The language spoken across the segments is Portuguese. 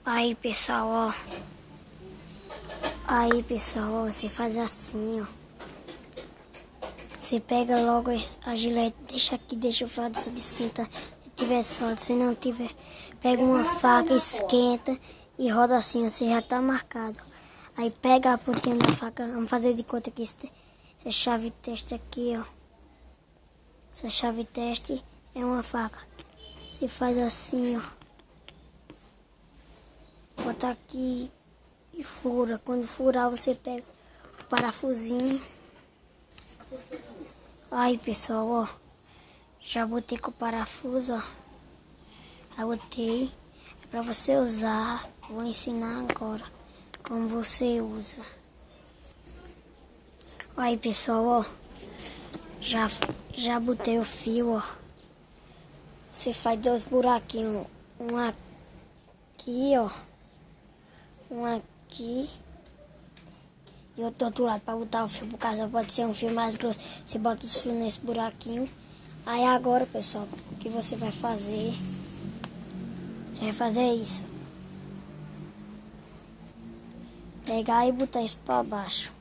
Aí pessoal, ó. Aí pessoal, ó, você faz assim, ó. Você pega logo a gilete, deixa aqui, deixa eu falar disso de esquentar. Se tiver sólido, se não tiver, pega uma faca, esquenta e roda assim, ó, você já tá marcado. Aí pega a pontinha da faca, vamos fazer de conta que essa chave teste aqui, ó. Essa chave teste é uma faca. Você faz assim, ó. Bota aqui e fura. Quando furar, você pega o parafusinho. Aí, pessoal, ó. Já botei com o parafuso, ó. Já botei. É pra você usar. Vou ensinar agora como você usa. Aí, pessoal, ó. Já botei o fio, ó. Você faz 2 buraquinhos. Um aqui, ó. Um aqui. E outro do outro lado para botar o fio. Por causa pode ser um fio mais grosso. Você bota os fios nesse buraquinho. Aí agora, pessoal, o que você vai fazer? Você vai fazer isso. Pegar e botar isso para baixo.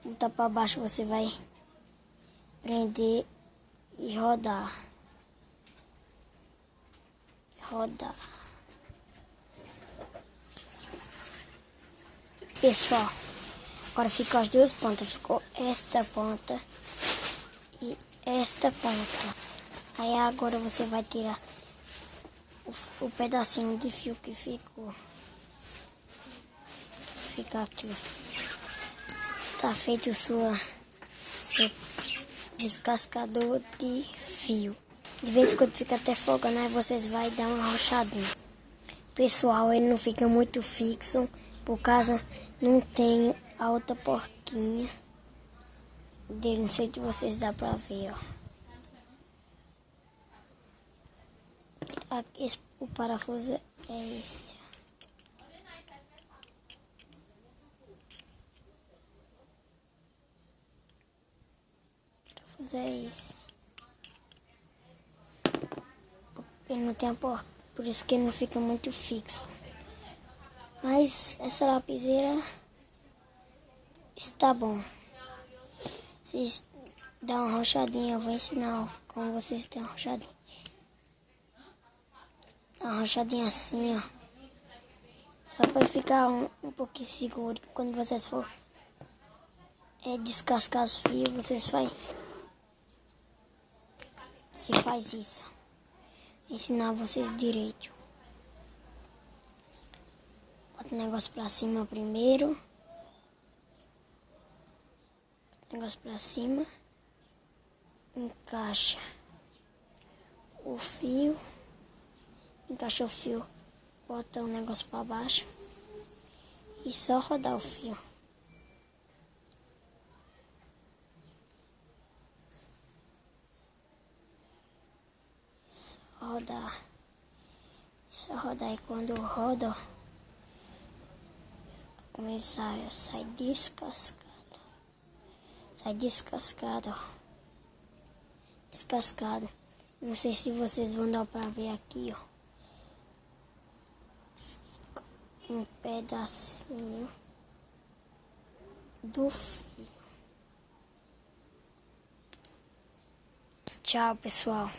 Botar para baixo, você vai prender e rodar. Rodar. Pessoal, agora ficou as duas pontas. Ficou esta ponta e esta ponta. Aí agora você vai tirar o pedacinho de fio que ficou. Fica aqui. Tá feito seu descascador de fio. De vez em quando fica até folgando, aí vocês vão dar uma arrochadinha. Pessoal, ele não fica muito fixo, por causa não tem a outra porquinha dele. Não sei se vocês dá pra ver, ó. Aqui, o parafuso é esse. O parafuso é esse. Ele não tem a porca, por isso que ele não fica muito fixo. Mas essa lapiseira está bom. Vocês dão uma rochadinha, eu vou ensinar como vocês dão uma rochadinha. Dá uma rochadinha assim, ó. Só para ficar um pouquinho seguro. Quando vocês for descascar os fios, vocês faz isso. Vou ensinar vocês direito. Bota o negócio pra cima primeiro. Bota o negócio pra cima. Encaixa o fio. Encaixa o fio. Bota o negócio pra baixo. E só rodar o fio. Rodar. Só rodar. E quando roda, ó, começar a sair descascado. Sai descascado, ó. Descascado. Não sei se vocês vão dar pra ver aqui, ó. Fica um pedacinho do fio. Tchau, pessoal.